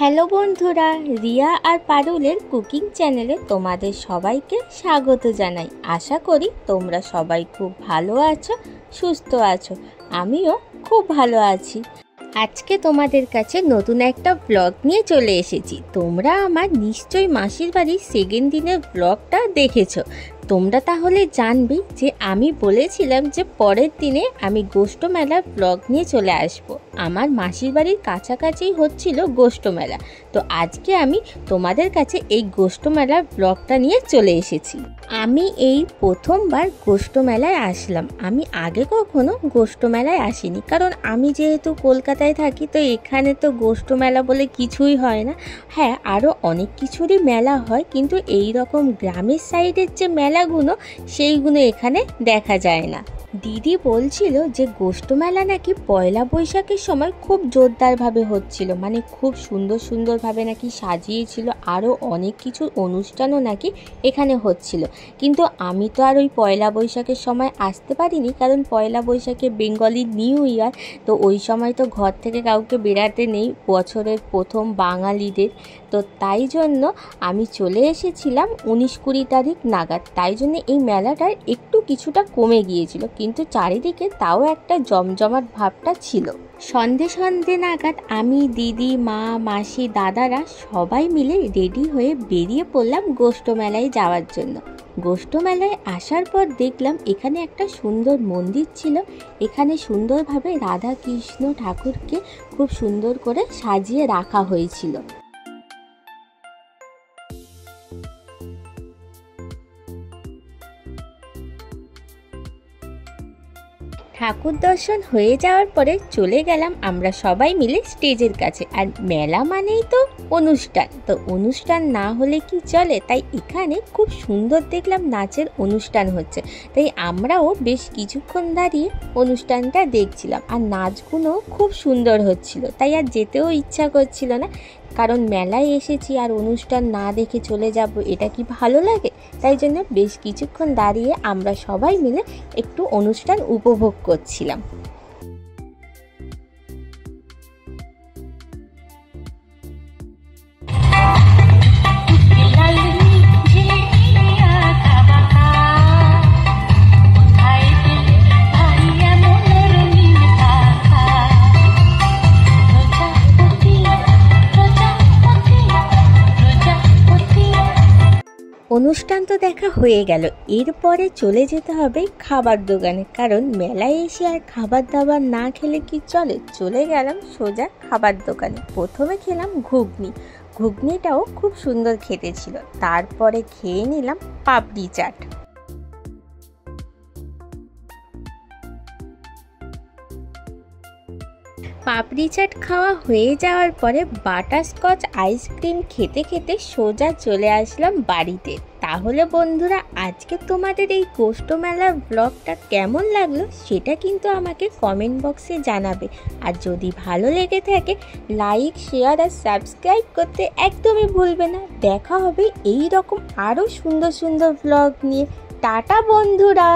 Hello বন্ধুরা, রিয়া আর পারুলের cooking চ্যানেলে তোমাদের সবাইকে স্বাগত জানাই। আশা করি তোমরা সবাই খুব ভালো আছো, সুস্থ আছো। আমিও খুব ভালো আছি। আজকে তোমাদের কাছে নতুন একটা ব্লগ নিয়ে চলে এসেছি। তোমরা আমার নিশ্চয়ই মাসির বাড়ির সেকেন্ড দিনের ব্লগটা দেখেছো। তোমরা তাহলে জানবে যে আমি বলেছিলাম যে পরের দিনে আমি গোষ্ঠ মেলার ব্লগ নিয়ে চলে আসব। আমার মাসির বাড়ির কাছাকাছি হচ্ছিল গোষ্ঠ মেলা, তো আজকে আমি তোমাদের কাছে এই গোষ্ঠ মেলার ব্লগটা নিয়ে চলে এসেছি। আমি এই প্রথমবার গোষ্ঠ মেলায় আসলাম। আমি আগে কখনো গোষ্ঠ মেলায় আসিনি, কারণ আমি যেহেতু কলকাতায় থাকি, তো এখানে তো গোষ্ঠ মেলা বলে কিছুই হয় না। হ্যাঁ, আরও অনেক কিছুরই মেলা হয়, কিন্তু এই রকম গ্রামের সাইডের যে মেলাগুলো সেইগুলো এখানে দেখা যায় না। দিদি বলছিল যে গোষ্ঠ মেলা নাকি পয়লা বৈশাখের সময় খুব জোরদারভাবে হচ্ছিল, মানে খুব সুন্দরভাবে নাকি সাজিয়েছিল, আরও অনেক কিছু অনুষ্ঠানও নাকি এখানে হচ্ছিল। কিন্তু আমি তো আর ওই পয়লা বৈশাখের সময় আসতে পারিনি, কারণ পয়লা বৈশাখে বেঙ্গলি নিউ ইয়ার, তো ওই সময় তো ঘর থেকে কাউকে বেরাতে নেই, বছরের প্রথম বাঙালিদের। তো তাই জন্য আমি চলে এসেছিলাম 19-20 তারিখ নাগাদ। তাই জন্য এই মেলাটার একটু কিছুটা কমে গিয়েছিল, কিন্তু চারিদিকে তাও একটা জমজমাট ভাবটা ছিল। সন্ধে নাগাদ আমি, দিদি, মা, মাসি, দাদারা সবাই মিলে রেডি হয়ে বেরিয়ে পড়লাম গোষ্ঠ মেলায় যাওয়ার জন্য। গোষ্ঠ মেলায় আসার পর দেখলাম এখানে একটা সুন্দর মন্দির ছিল। এখানে সুন্দরভাবে রাধা কৃষ্ণ ঠাকুরকে খুব সুন্দর করে সাজিয়ে রাখা হয়েছিল। ঠাকুর দর্শন হয়ে যাওয়ার পরে চলে গেলাম আমরা সবাই মিলে স্টেজের কাছে। আর মেলা মানেই তো অনুষ্ঠান, তো অনুষ্ঠান না হলে কি চলে? তাই এখানে খুব সুন্দর দেখলাম নাচের অনুষ্ঠান হচ্ছে, তাই আমরাও বেশ কিছুক্ষণ দাঁড়িয়ে অনুষ্ঠানটা দেখছিলাম। আর নাচগুলো খুব সুন্দর হচ্ছিল, তাই আর যেতেও ইচ্ছা করছিল না, কারণ মেলায় এসেছি আর অনুষ্ঠান না দেখে চলে যাব, এটা কি ভালো লাগে? তাই জন্য বেশ কিছুক্ষণ দাঁড়িয়ে আমরা সবাই মিলে একটু অনুষ্ঠান উপভোগ করছিলাম। অনুষ্ঠান তো দেখা হয়ে গেল, এরপরে চলে যেতে হবে খাবার দোকানে, কারণ মেলায় এসে আর খাবার দাবার না খেলে কি চলে। চলে গেলাম সোজা খাবার দোকানে। প্রথমে খেলাম ঘুগনিটাও খুব সুন্দর খেতে ছিল। তারপরে খেয়ে নিলাম পাপড়ি চাট। পাপড়ি চাট খাওয়া হয়ে যাওয়ার পরে বাটারস্কচ আইসক্রিম খেতে খেতে সোজা চলে আসলাম বাড়িতে। তাহলে বন্ধুরা, আজকে তোমাদের এই গোষ্ঠ মেলার ব্লগটা কেমন লাগলো সেটা কিন্তু আমাকে কমেন্ট বক্সে জানাবে। আর যদি ভালো লেগে থাকে লাইক, শেয়ার আর সাবস্ক্রাইব করতে একদমই ভুলবে না। দেখা হবে এই রকম আরও সুন্দর ব্লগ নিয়ে। টাটা বন্ধুরা।